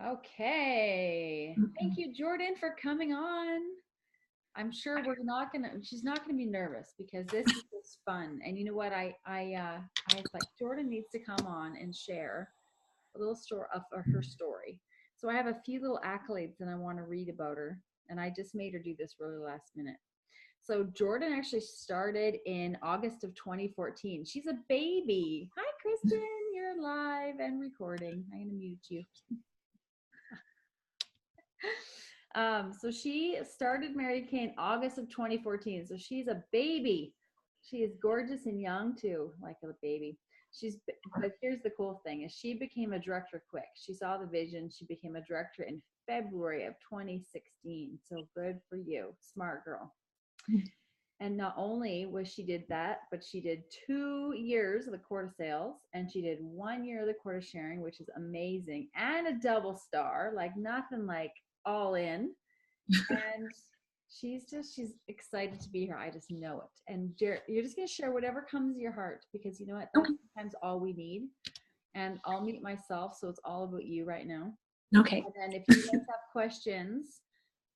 Okay. Thank you, Jordan, for coming on. I'm sure she's not gonna be nervous because this is just fun. And you know what? I was like, Jordan needs to come on and share a little story of her story. So I have a few little accolades that I want to read about her. And I just made her do this really last minute. So Jordan actually started in August of 2014. She's a baby. Hi, Kristen. You're live and recording. I'm going to mute you. So she started Mary Kay in August of 2014. So she's a baby. She is gorgeous and young too, like a baby. But here's the cool thing is she became a director quick. She saw the vision. She became a director in February of 2016. So good for you. Smart girl. And not only was she did that, but she did 2 years of the Court of Sales, and she did 1 year of the Court of Sharing, which is amazing, and a double star, like nothing like all in. And she's excited to be here. I just know it. And you're just going to share whatever comes to your heart, because you know what? That's sometimes all we need. And I'll mute myself, so it's all about you right now. Okay. And then if you guys have questions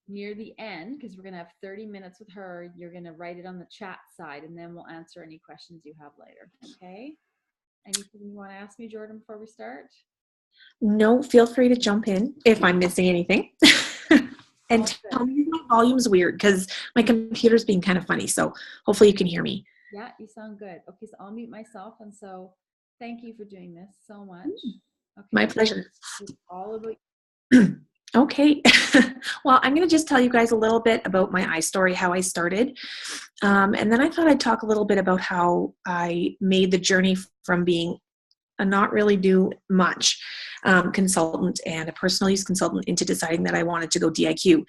near the end, because we're going to have 30 minutes with her, you're going to write it on the chat side, and then we'll answer any questions you have later. Okay? Anything you want to ask me, Jordan, before we start? No, feel free to jump in if I'm missing anything. And tell me if my volume's weird because my computer's being kind of funny. So hopefully you can hear me. Yeah, you sound good. Okay, so I'll mute myself. And so thank you for doing this so much. Okay. My pleasure. It's all about Okay. Well, I'm going to just tell you guys a little bit about my iStory, how I started. And then I thought I'd talk a little bit about how I made the journey from being a not really do much consultant and a personal use consultant into deciding that I wanted to go DIQ,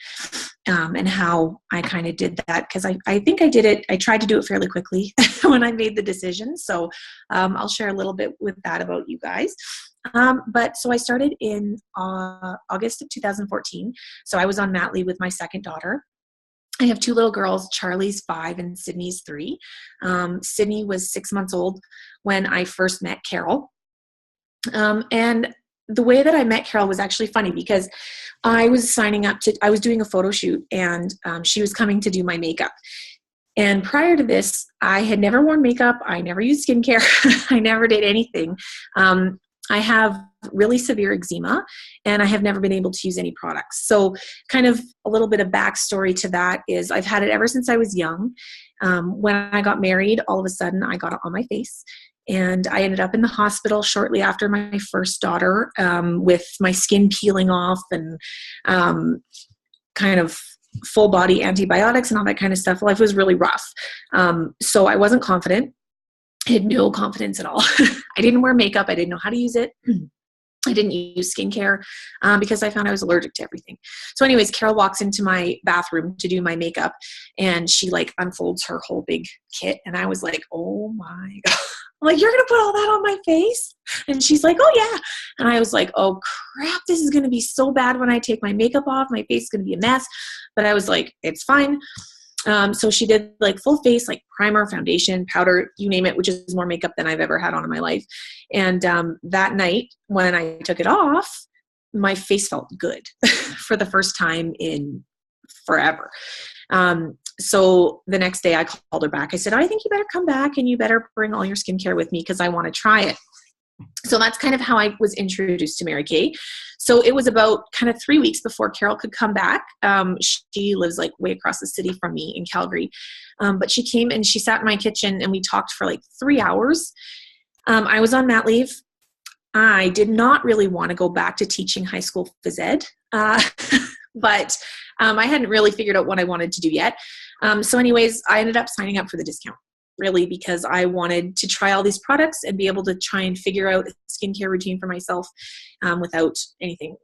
and how I kind of did that, because I think I did it. I tried to do it fairly quickly when I made the decision. So I'll share a little bit with that about you guys. But so I started in August of 2014. So I was on mat leave with my second daughter. I have 2 little girls. Charlie's 5 and Sydney's 3. Sydney was 6 months old when I first met Carol. And the way that I met Carol was actually funny, because I was I was doing a photo shoot, and she was coming to do my makeup. And prior to this, I had never worn makeup. I never used skincare. I never did anything. I have really severe eczema, and I have never been able to use any products. So kind of a little bit of backstory to that is I've had it ever since I was young. When I got married, all of a sudden I got it on my face. And I ended up in the hospital shortly after my first daughter, with my skin peeling off and kind of full body antibiotics and all that kind of stuff. Life was really rough. So I wasn't confident. I had no confidence at all. I didn't wear makeup. I didn't know how to use it. I didn't use skincare because I found I was allergic to everything. So anyways, Carol walks into my bathroom to do my makeup, and she like unfolds her whole big kit. And I was like, oh my God. I'm like, you're going to put all that on my face? And she's like, oh yeah. And I was like, oh crap, this is going to be so bad when I take my makeup off. My face is going to be a mess. But I was like, it's fine. So she did like full face, like primer, foundation, powder, you name it, which is more makeup than I've ever had on in my life. And that night when I took it off, my face felt good for the first time in forever. So the next day I called her back. I said, I think you better come back and you better bring all your skincare with me because I want to try it. So that's kind of how I was introduced to Mary Kay. So it was about kind of 3 weeks before Carol could come back. She lives like way across the city from me in Calgary. But she came and she sat in my kitchen and we talked for like 3 hours. I was on mat leave. I did not really want to go back to teaching high school phys ed. But I hadn't really figured out what I wanted to do yet. So anyways, I ended up signing up for the discount, really, because I wanted to try all these products and be able to try and figure out a skincare routine for myself without anything,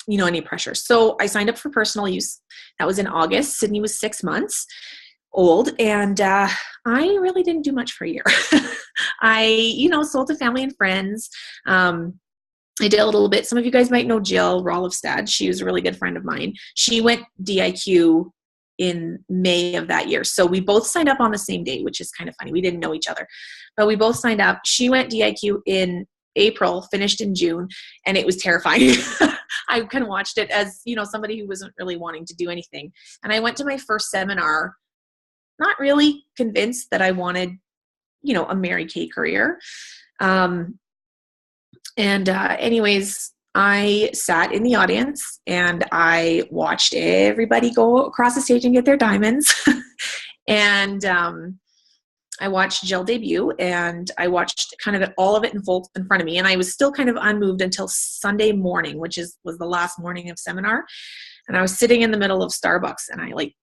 any pressure. So I signed up for personal use. That was in August. Sydney was 6 months old, and I really didn't do much for a year. I, sold to family and friends. I did a little bit. Some of you guys might know Jill Rolfstad. She was a really good friend of mine. She went DIQ in May of that year. So we both signed up on the same day, which is kind of funny. We didn't know each other, but we both signed up. She went DIQ in April, finished in June, and it was terrifying. I kind of watched it as, somebody who wasn't really wanting to do anything. And I went to my first seminar, not really convinced that I wanted, a Mary Kay career. Anyways, I sat in the audience and I watched everybody go across the stage and get their diamonds. And I watched Jill debut, and I watched kind of all of it in full in front of me. And I was still kind of unmoved until Sunday morning, which was the last morning of seminar. And I was sitting in the middle of Starbucks, and I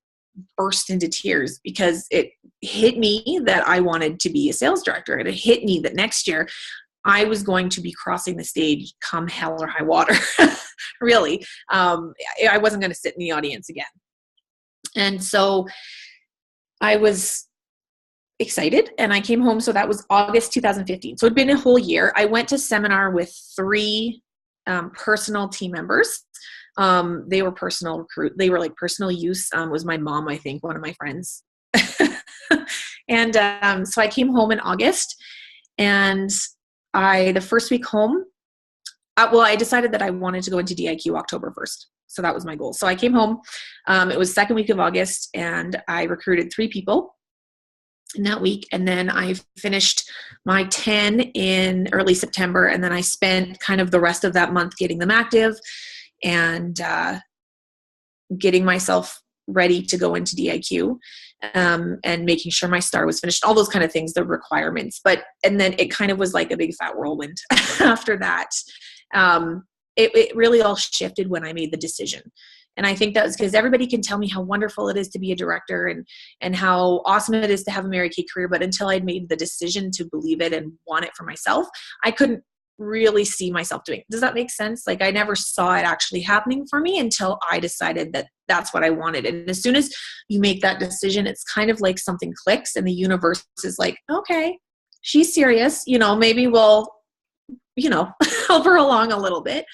burst into tears because it hit me that I wanted to be a sales director. And it hit me that next year I was going to be crossing the stage come hell or high water. Really. I wasn't going to sit in the audience again. And so I was excited, and I came home. So that was August 2015. So it'd been a whole year. I went to seminar with 3 personal team members. They were personal recruit. They were personal use. Was my mom, I think, one of my friends. And so I came home in August, and the first week home, I decided that I wanted to go into DIQ October 1st. So that was my goal. So I came home. It was second week of August, and I recruited 3 people in that week. And then I finished my 10 in early September. And then I spent kind of the rest of that month getting them active and getting myself ready to go into DIQ, and making sure my star was finished, all those kind of things, the requirements. And then it kind of was like a big fat whirlwind after that. It really all shifted when I made the decision. And I think that was because everybody can tell me how wonderful it is to be a director and how awesome it is to have a Mary Kay career. But until I'd made the decision to believe it and want it for myself, I couldn't really see myself doing it. Does that make sense? I never saw it actually happening for me until I decided that that's what I wanted. And as soon as you make that decision, it's kind of like something clicks and the universe is like, okay, she's serious. Maybe we'll, help her along a little bit.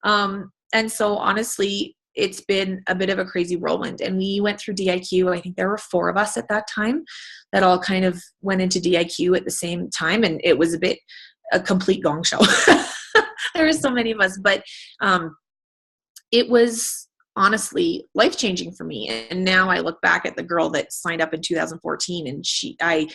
And so honestly, it's been a bit of a crazy whirlwind. And we went through DIQ. I think there were 4 of us at that time that all kind of went into DIQ at the same time. And it was a complete gong show. There were so many of us, but it was honestly life-changing for me. And now I look back at the girl that signed up in 2014, and I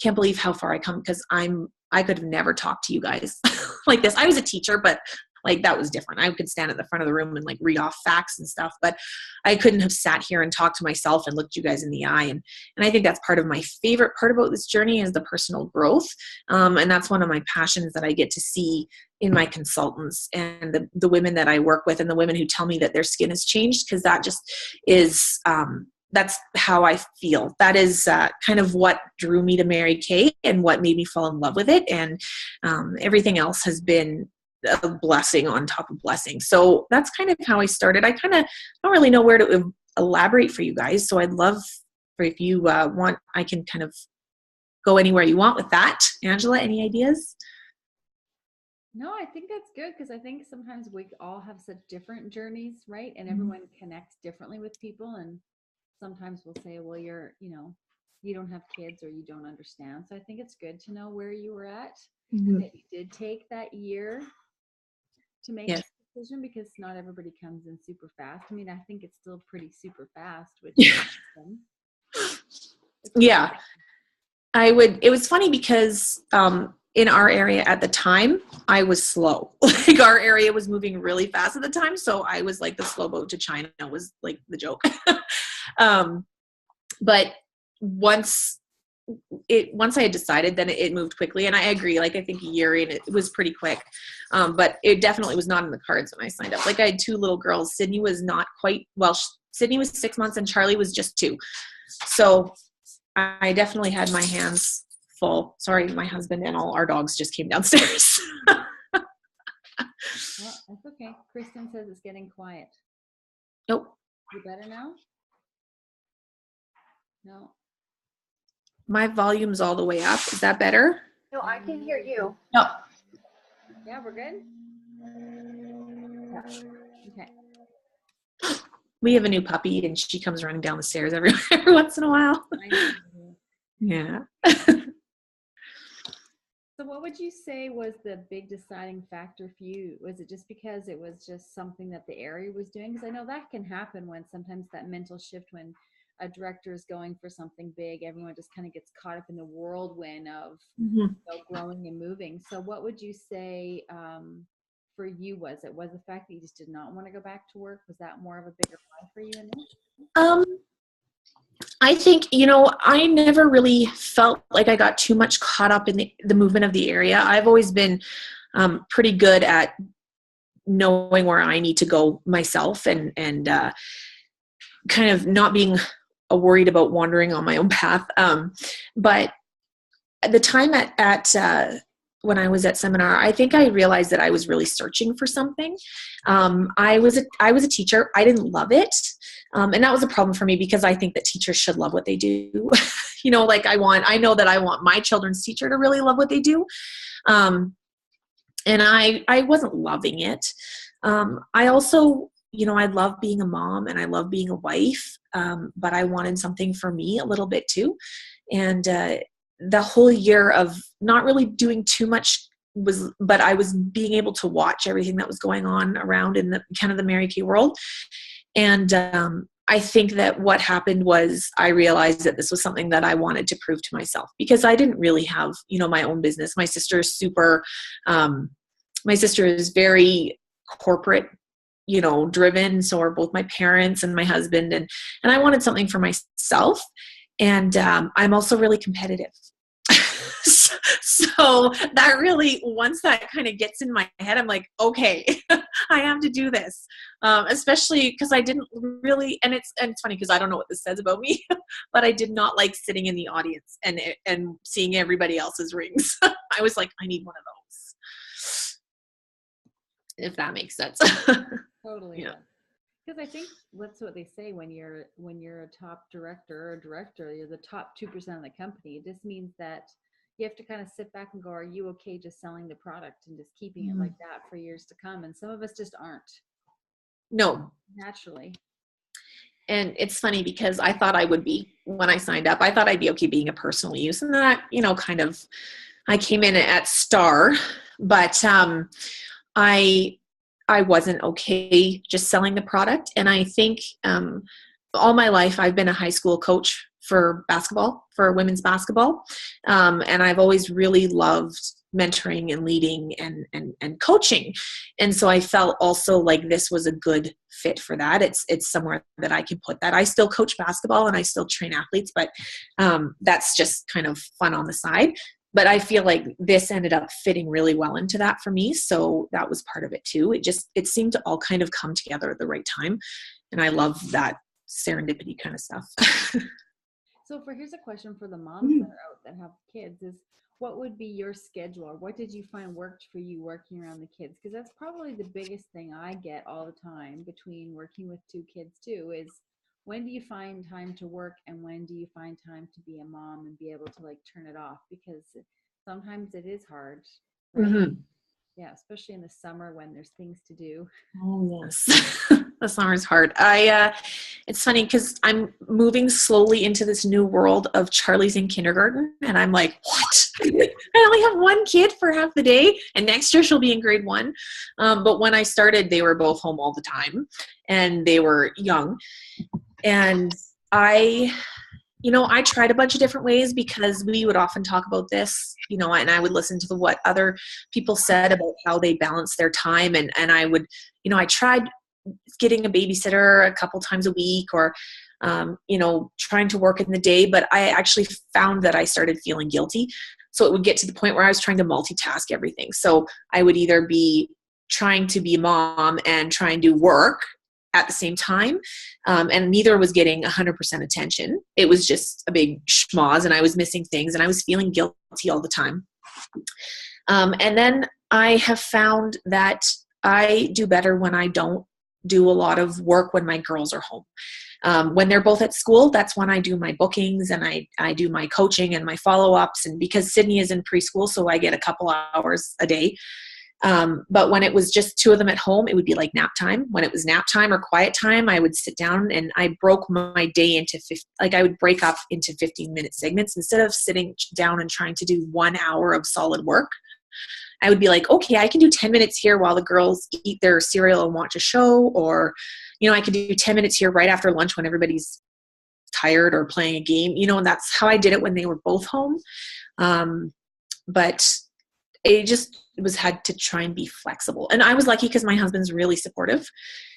can't believe how far I come, because I could have never talked to you guys like this. I was a teacher, but that was different. I could stand at the front of the room and read off facts and stuff, but I couldn't have sat here and talked to myself and looked you guys in the eye. And I think that's part of my favorite part about this journey is the personal growth. And that's one of my passions that I get to see in my consultants and the women that I work with and the women who tell me that their skin has changed, because that just is, that's how I feel. That is kind of what drew me to Mary Kay and what made me fall in love with it. And everything else has been a blessing on top of blessing. So that's kind of how I started. I kind of don't really know where to elaborate for you guys. So I'd love for, if you want, I can kind of go anywhere you want with that. Angela, any ideas? No, I think that's good, because I think sometimes we all have such different journeys, right? And everyone connects differently with people. And sometimes we'll say, well, you don't have kids or you don't understand. So I think it's good to know where you were at, and that you did take that year to make this decision, because not everybody comes in super fast. I mean, I think it's still pretty super fast, which is awesome. Yeah. It was funny because in our area at the time, I was slow. Our area was moving really fast at the time. So I was the slow boat to China was the joke. But once I had decided, then it moved quickly. And I agree, I think a year in, it was pretty quick. But it definitely was not in the cards when I signed up. I had 2 little girls. Sydney was not quite, Sydney was 6 months and Charlie was just 2. So I definitely had my hands full. Sorry, my husband and all our dogs just came downstairs. Well, that's okay. Kristen says it's getting quiet. Nope. You better now? No. My volume's all the way up. Is that better? No, I can hear you. No. Yeah, we're good? Yeah. Okay. We have a new puppy, and she comes running down the stairs every once in a while. Yeah. So what would you say was the big deciding factor for you? Was it just because it was just something that the area was doing? Because I know that can happen when sometimes that mental shift when a director is going for something big, everyone just kind of gets caught up in the whirlwind of Mhm. growing and moving. So what would you say for you was it? Was the fact that you just did not want to go back to work? Was that more of a bigger why for you in this? Um, I think, I never really felt like I got too much caught up in the movement of the area. I've always been pretty good at knowing where I need to go myself and kind of not being worried about wandering on my own path. But at the time at when I was at seminar, I think I realized that I was really searching for something. I was a teacher. I didn't love it. And that was a problem for me because I think that teachers should love what they do. Like I know that I want my children's teacher to really love what they do. And I wasn't loving it. I also, I love being a mom and I love being a wife. But I wanted something for me a little bit too. And, the whole year of not really doing too much but I was being able to watch everything that was going on around in the kind of the Mary Kay world. And I think that what happened was I realized that this was something that I wanted to prove to myself because I didn't really have, my own business. My sister is very corporate, driven. So are both my parents and my husband. And I wanted something for myself. And I'm also really competitive. So that really, once that kind of gets in my head, I'm like, okay, I have to do this. Especially because I didn't really, and it's funny because I don't know what this says about me, but I did not like sitting in the audience and seeing everybody else's rings. I was like, I need one of those. If that makes sense. Totally. Yeah. Because I think that's what they say when you're a top director or director, you're the top 2% of the company. It just means that you have to kind of sit back and go, are you okay just selling the product and just keeping it like that for years to come? And some of us just aren't. No. Naturally. And it's funny because I thought I would be when I signed up. I thought I'd be okay being a personal use. And that, kind of, I came in at Star, but I wasn't okay just selling the product. And I think all my life I've been a high school coach for basketball, for women's basketball. And I've always really loved mentoring and leading and coaching. And so I felt also like this was a good fit for that. It's somewhere that I can put that. I still coach basketball and I still train athletes, but that's just kind of fun on the side. But I feel like this ended up fitting really well into that for me. So that was part of it too. It seemed to all kind of come together at the right time. And I love that serendipity kind of stuff. So here's a question for the moms that are out that have kids is what would be your schedule or what did you find worked for you working around the kids? Because that's probably the biggest thing I get all the time between working with 2 kids too is when do you find time to work and when do you find time to be a mom and be able to like turn it off? Because sometimes it is hard, right? Mm-hmm. Yeah, especially in the summer when there's things to do. Oh, yes. The summer's hard. It's funny because I'm moving slowly into this new world of Charlie's in kindergarten. And I'm like, what? I only have 1 kid for half the day. And next year she'll be in grade 1. But when I started, they were both home all the time and they were young. And I tried a bunch of different ways because we would often talk about this, and I would listen to what other people said about how they balance their time. And I would, I tried getting a babysitter a couple times a week or, trying to work in the day, but I actually found that I started feeling guilty. So it would get to the point where I was trying to multitask everything. So I would either be trying to be a mom and try and do work at the same time. And neither was getting 100% attention. It was just a big schmoz and I was missing things and I was feeling guilty all the time. And then I have found that I do better when I don't do a lot of work when my girls are home. When they're both at school, that's when I do my bookings and I do my coaching and my follow-ups. And because Sydney is in preschool, so I get a couple hours a day. But when it was just two of them at home, it would be like nap time. When it was nap time or quiet time, I would sit down and I broke my day into I would break up into 15-minute segments instead of sitting down and trying to do 1 hour of solid work. I would be like, okay, I can do 10 minutes here while the girls eat their cereal and watch a show, or, I could do 10 minutes here right after lunch when everybody's tired or playing a game, and that's how I did it when they were both home. But it had to try and be flexible. And I was lucky because my husband's really supportive.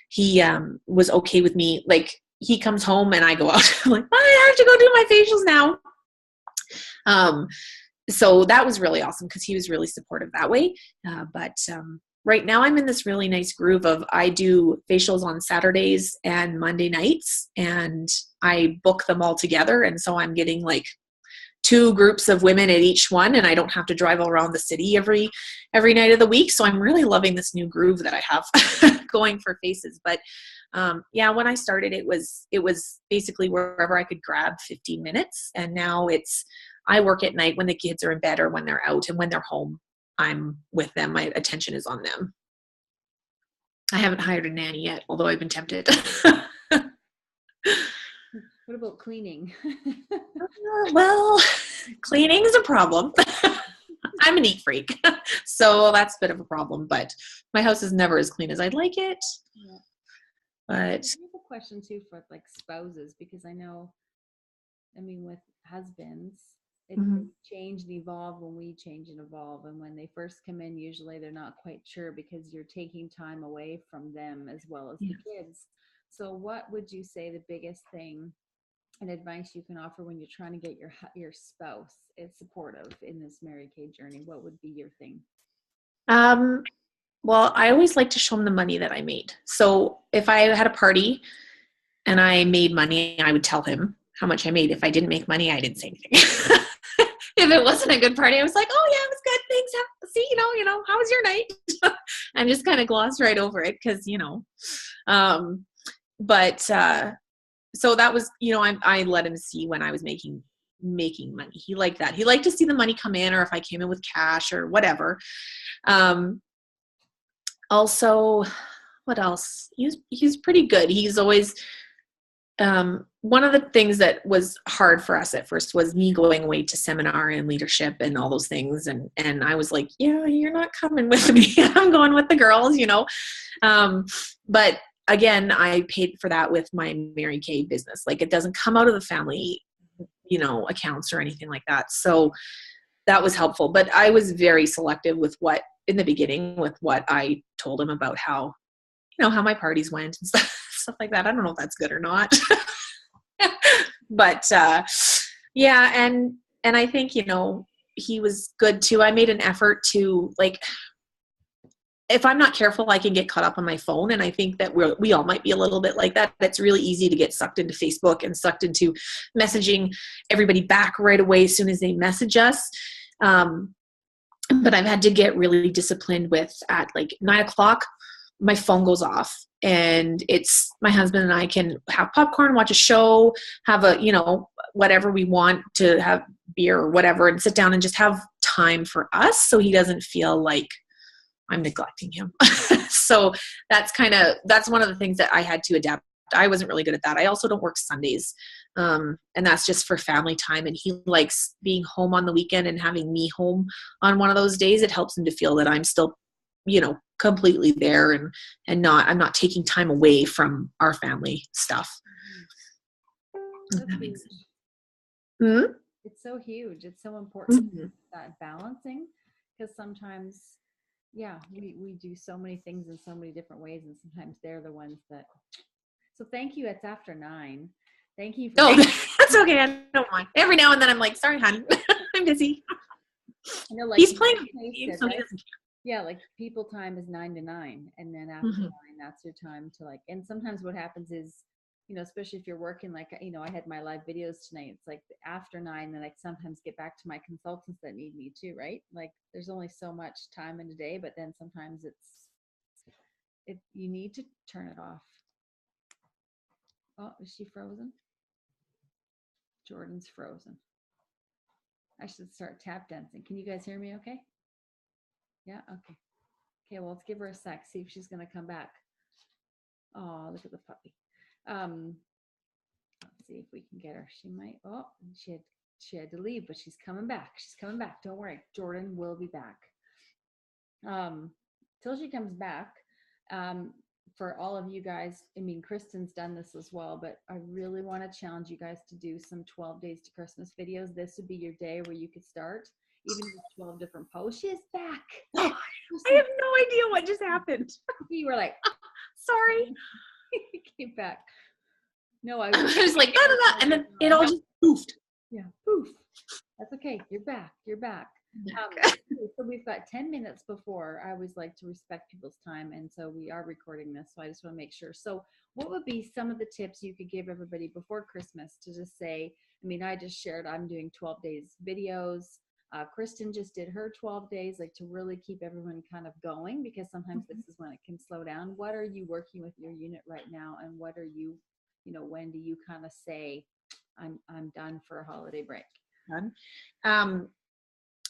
He was okay with me. Like, he comes home and I go out. I'm like, I have to go do my facials now. So that was really awesome because he was really supportive that way. But right now I'm in this really nice groove of I do facials on Saturdays and Monday nights, and I book them all together. And so I'm getting like 2 groups of women at each one, and I don't have to drive around the city every night of the week. So I'm really loving this new groove that I have going for faces. But when I started, it was basically wherever I could grab 15 minutes. And now I work at night when the kids are in bed or when they're out, and when they're home, I'm with them. My attention is on them. I haven't hired a nanny yet, although I've been tempted. What about cleaning? Well, cleaning is a problem. I'm a neat freak, so that's a bit of a problem, but my house is never as clean as I'd like it. Yeah. But I have a question too for like spouses, because I know, with husbands, it change and evolve when we change and evolve. And when they first come in, usually they're not quite sure because you're taking time away from them as well as the kids. So what would you say the biggest thing and advice you can offer when you're trying to get your spouse is supportive in this Mary Kay journey? What would be your thing? Well, I always like to show them the money that I made. So if I had a party and I made money, I would tell him how much I made. If I didn't make money, I didn't say anything. If it wasn't a good party, I was like, oh yeah, it was good. Thanks. See, how was your night? And just kind of gloss right over it because, so that was, I let him see when I was making money. He liked that. He liked to see the money come in, or if I came in with cash or whatever. Also, what else? He's pretty good. He's always, one of the things that was hard for us at first was me going away to seminar and leadership and all those things. And I was like, yeah, you're not coming with me. I'm going with the girls, but again, I paid for that with my Mary Kay business. Like, it doesn't come out of the family, accounts or anything like that. So that was helpful. But I was very selective with in the beginning, with what I told him about how my parties went and stuff like that. I don't know if that's good or not. But and I think, he was good too. I made an effort to, like, if I'm not careful, I can get caught up on my phone. And I think that we all might be a little bit like that. It's really easy to get sucked into Facebook and sucked into messaging everybody back right away as soon as they message us. But I've had to get really disciplined with, at like 9:00, my phone goes off, and it's my husband and I can have popcorn, watch a show, have whatever we want to have, beer or whatever, and sit down and just have time for us. So he doesn't feel like I'm neglecting him. So that's one of the things that I had to adapt. I wasn't really good at that. I also don't work Sundays. And that's just for family time. And he likes being home on the weekend and having me home on one of those days. It helps him to feel that I'm still, completely there and I'm not taking time away from our family stuff. That makes sense. Mm-hmm. It's so huge. It's so important, that balancing, because sometimes, we do so many things in so many different ways, and sometimes they're the ones that. So thank you. It's after 9. Thank you. That's okay. I don't mind. Every now and then I'm like, sorry, hon, I'm busy. I know, like, he's playing games, so he doesn't care. Yeah, like, people time is 9 to 9, and then after 9, that's your time to, like. And sometimes what happens is, especially if you're working, like, I had my live videos tonight. It's like after 9, then I sometimes get back to my consultants that need me too, right? Like, there's only so much time in a day, but then sometimes you need to turn it off. Oh, is she frozen? Jordan's frozen. I should start tap dancing. Can you guys hear me okay? Yeah, okay. Okay, well, let's give her a sec, see if she's going to come back. Oh, look at the puppy. Let's see if we can get her. She might. Oh, she had to leave, but she's coming back. She's coming back. Don't worry. Jordan will be back. Till she comes back, for all of you guys, I mean, Kristen's done this as well, but I really want to challenge you guys to do some 12 days to Christmas videos. This would be your day where you could start, even with 12 different posts. She's back. I have no idea what just happened. You were like, sorry. Came back. No, I was like, da, da, da, and then it all just poofed. Yeah, poof. That's okay. You're back. You're back. So we've got 10 minutes before. I always like to respect people's time, and so we are recording this, so I just want to make sure. So what would be some of the tips you could give everybody before Christmas to just say, I mean, I just shared I'm doing 12 days videos. Kristen just did her 12 days, like to really keep everyone kind of going, because sometimes this is when it can slow down. What are you working with your unit right now, and what are you, when do you kind of say, I'm done for a holiday break? Done.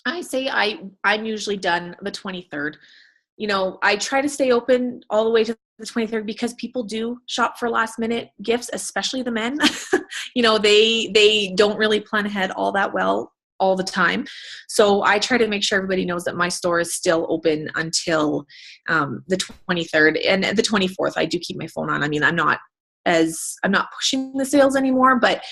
I say I'm usually done the 23rd. I try to stay open all the way to the 23rd because people do shop for last minute gifts, especially the men. They don't really plan ahead all that well all the time. So I try to make sure everybody knows that my store is still open until the 23rd, and the 24th. I do keep my phone on. I mean, I'm not pushing the sales anymore, but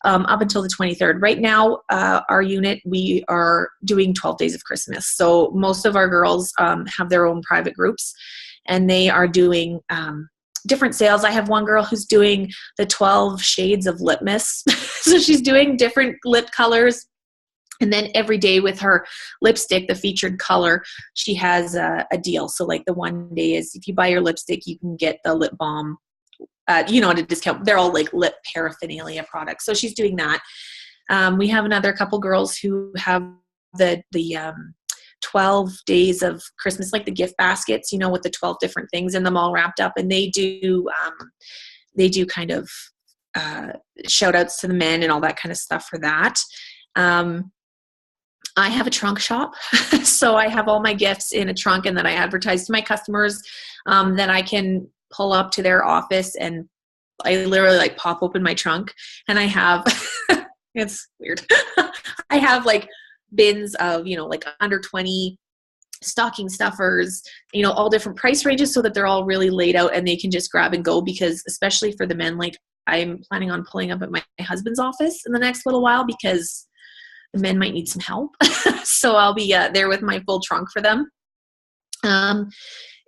up until the 23rd. Right now, our unit, we are doing 12 days of Christmas. So most of our girls have their own private groups, and they are doing different sales. I have one girl who's doing the 12 shades of lip mist. So she's doing different lip colors. And then every day with her lipstick, the featured color, she has a deal. So like the one day is if you buy your lipstick, you can get the lip balm at a discount. They're all like lip paraphernalia products. So she's doing that. We have another couple girls who have the 12 days of Christmas, like the gift baskets, with the 12 different things in them all wrapped up. And they do kind of shout outs to the men and all that kind of stuff for that. I have a trunk shop. So I have all my gifts in a trunk, and then I advertise to my customers that I can pull up to their office, and I literally like pop open my trunk, and I have, it's weird. I have like bins of, like under 20 stocking stuffers, all different price ranges, so that they're all really laid out and they can just grab and go, because especially for the men, like I'm planning on pulling up at my husband's office in the next little while because the men might need some help. So I'll be there with my full trunk for them.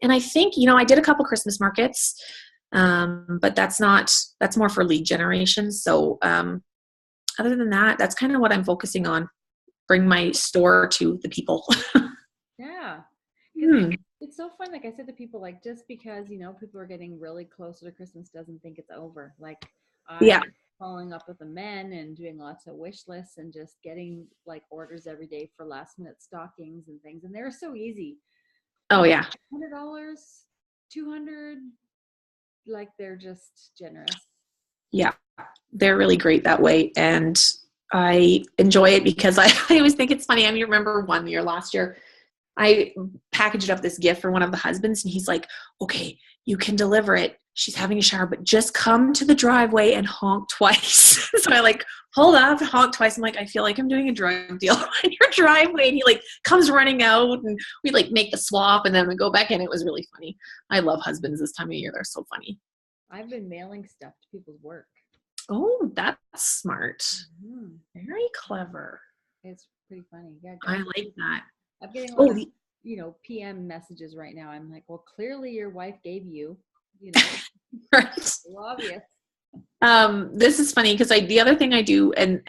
And I think, I did a couple Christmas markets, but that's more for lead generation. So other than that, that's kind of what I'm focusing on. Bring my store to the people. Yeah. It's so fun. Like I said to people, like, just because, people are getting really closer to Christmas doesn't think it's over. Like I'm following up with the men and doing lots of wish lists and just getting like orders every day for last minute stockings and things. And they're so easy. Oh yeah. $100, $200, like they're just generous. Yeah, they're really great that way. And I enjoy it because I always think it's funny. I mean, remember one year last year, I packaged up this gift for one of the husbands, and he's like, okay, you can deliver it. She's having a shower, but just come to the driveway and honk twice. So I like pulled up, honk twice. I'm like, I feel like I'm doing a drug deal on your driveway. And he like comes running out, and we like make the swap, and then we go back in. It was really funny. I love husbands this time of year. They're so funny. I've been mailing stuff to people's work. Oh, that's smart. Mm-hmm. Very clever. It's pretty funny. Yeah, I like that. I'm getting a lot of, PM messages right now. I'm like, well, clearly your wife gave you, right. So obvious. This is funny because the other thing I do and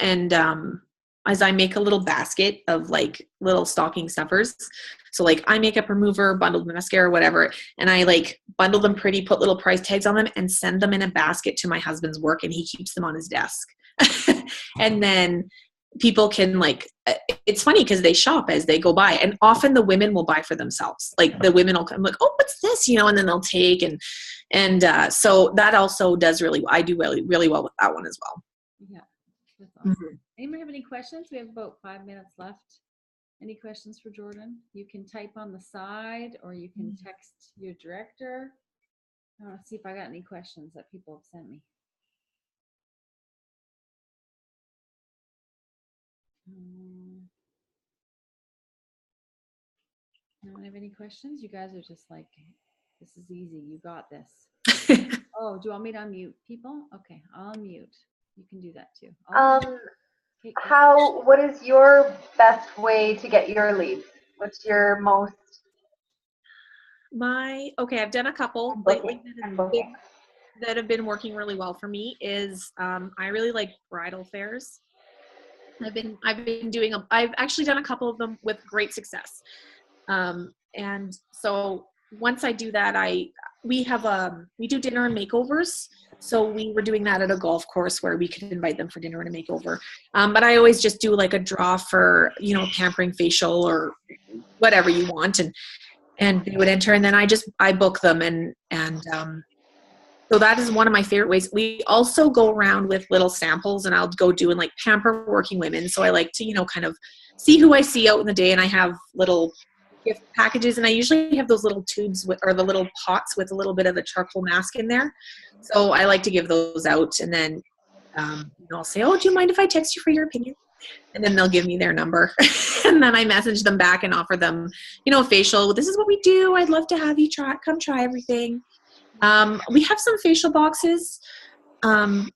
is I make a little basket of like little stocking stuffers. So like eye makeup remover, bundled mascara, whatever, and I like bundle them pretty, put little price tags on them, and send them in a basket to my husband's work, and he keeps them on his desk. And then people can like, it's funny because they shop as they go by, and often the women will buy for themselves. Like the women will come like, oh, what's this? And then they'll take and so that also does I do really, really well with that one as well. Yeah. That's awesome. Mm-hmm. Anybody have any questions? We have about 5 minutes left. Any questions for Jordan? You can type on the side or you can text your director. I want to see if I got any questions that people have sent me. No one have any questions? You guys are just like, this is easy. You got this. Oh, do you want me to unmute people? Okay, I'll unmute. You can do that too. Okay, what is your best way to get your leads? What's your most? I've done a couple lately that have been working really well for me is I really like bridal fairs. I've actually done a couple of them with great success. And so once I do that, we do dinner and makeovers. So we were doing that at a golf course where we could invite them for dinner and a makeover. But I always just do like a draw for, pampering facial or whatever you want. And they would enter, and then I book them. So that is one of my favorite ways. We also go around with little samples, and I'll go doing like pamper working women. So I like to, kind of see who I see out in the day, and I have little gift packages, and I usually have those little tubes or the little pots with a little bit of a charcoal mask in there. So I like to give those out, and then I'll say, "Oh, do you mind if I text you for your opinion?" And then they'll give me their number, and then I message them back and offer them, a facial. This is what we do. I'd love to have you come try everything. We have some facial boxes. I'm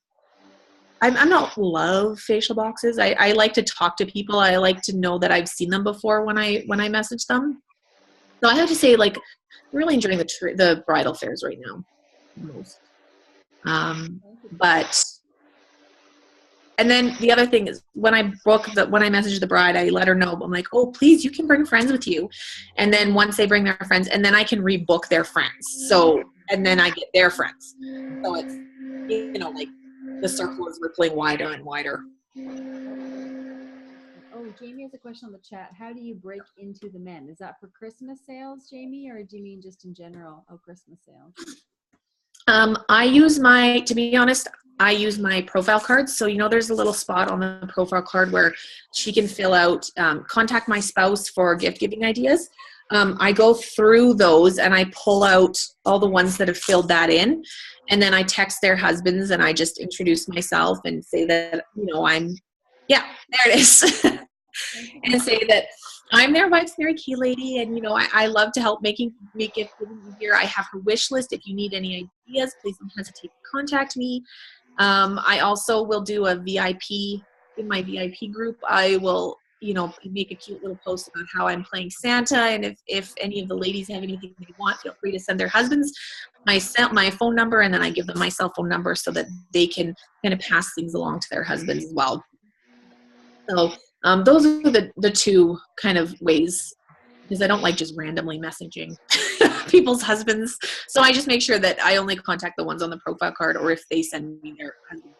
not love facial boxes. I like to talk to people. I like to know that I've seen them before when I message them. So I have to say, like, I'm really enjoying the bridal fairs right now, most. And then the other thing is when I message the bride, I let her know. I'm like, oh, please, you can bring friends with you. And then once they bring their friends, and then I can rebook their friends. So, and then I get their friends. So it's, like the circle is rippling wider and wider. Oh, Jamie has a question on the chat. How do you break into the men? Is that for Christmas sales, Jamie, or do you mean just in general? Oh, Christmas sales. To be honest, I use my profile cards. So, there's a little spot on the profile card where she can fill out, contact my spouse for gift giving ideas. I go through those and I pull out all the ones that have filled that in. And then I text their husbands and I just introduce myself and say that, there it is. And say that I'm their wife's Mary Kay lady, and I love to help make it easier. I have her wish list. If you need any ideas, please don't hesitate to contact me. I also will do a VIP in my VIP group. I will, make a cute little post about how I'm playing Santa, and if any of the ladies have anything they want, feel free to send their husbands my phone number, and then I give them my cell phone number so that they can kind of pass things along to their husbands as well. So those are the two kind of ways, because I don't like just randomly messaging people's husbands. So I just make sure that I only contact the ones on the profile card, or if they send me their husband.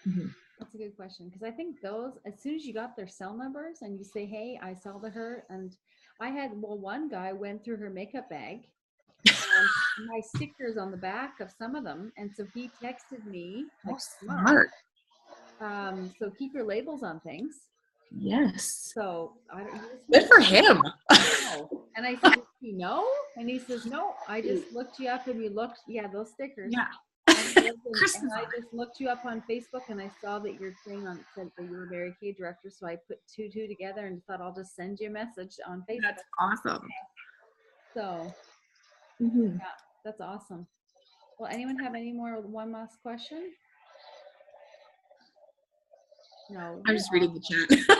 Mm-hmm. That's a good question, because I think those, as soon as you got their cell numbers and you say, hey, I sell to her, and one guy went through her makeup bag and my stickers on the back of some of them, and so he texted me, like, smart. So keep your labels on things. Yes. So good for him. And I said, no? And he says, no, I just looked you up and you looked, those stickers. Yeah. And I just looked you up on Facebook and I saw that your thing said that you were Mary Kay director. So I put two together and thought I'll just send you a message on Facebook. That's awesome. So that's awesome. Well, anyone have one last question? No. I'm just reading the chat.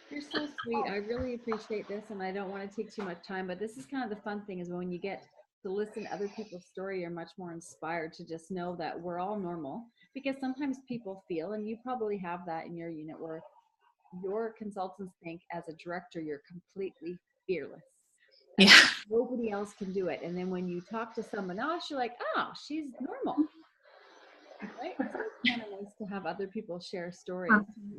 You're so sweet. I really appreciate this, and I don't want to take too much time, but this is kind of the fun thing, is when you get to listen to other people's story, you're much more inspired to just know that we're all normal, because sometimes people feel, and you probably have that in your unit, where your consultants think as a director you're completely fearless. Yeah. Nobody else can do it. And then when you talk to someone else, you're like, oh, she's normal. Right? So it's kind of nice to have other people share stories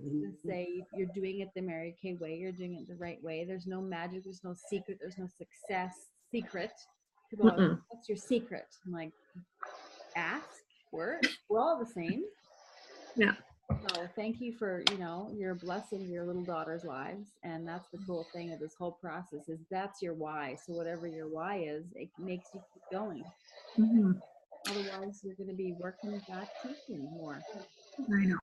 and say you're doing it the Mary Kay way, you're doing it the right way. There's no magic, there's no secret, there's no secret. People always, what's your secret? I'm like, ask. We're all the same. Yeah. So thank you for, you're blessing your little daughter's lives. And that's the cool thing of this whole process is that's your why. So whatever your why is, it makes you keep going. Mhm. Otherwise, you're going to be working back teaching more. I know.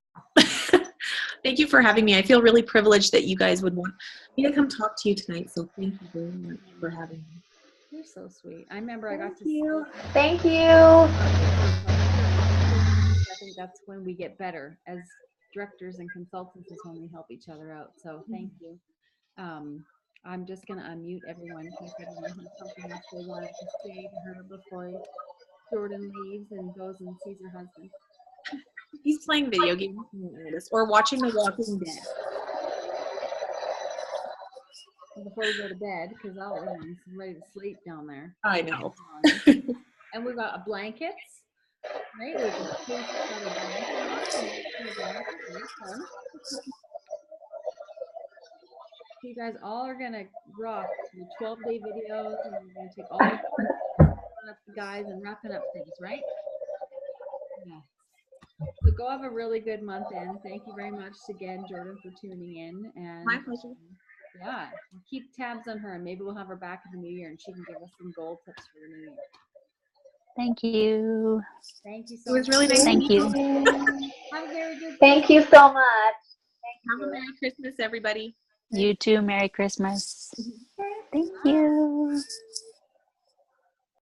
Thank you for having me. I feel really privileged that you guys would want me to come talk to you tonight. So thank you very much for having me. You're so sweet. I remember I got to you. see. Thank you. I think that's when we get better as directors and consultants is when we help each other out. So thank you. I'm just going to unmute everyone in case everyone has something else they wanted to say to her before Jordan leaves and goes and sees her husband. He's playing video games or watching The Walking Dead. Before we go to bed, because I'm ready to sleep down there. I know. And we've got blankets, right? We've got a blanket on. You guys all are gonna rock the 12-day videos, and we're gonna take all the guys and wrapping up things, right? Yeah. So go have a really good month in. Thank you very much again, Jordan, for tuning in. And My pleasure. Yeah, keep tabs on her, and maybe we'll have her back in the new year, and she can give us some goal tips for the new year. Thank you. Thank you so It was much. really nice. Thank you. Have a very good. Thank you so much. Have a Merry Christmas, everybody. You too. Merry Christmas. Thank you.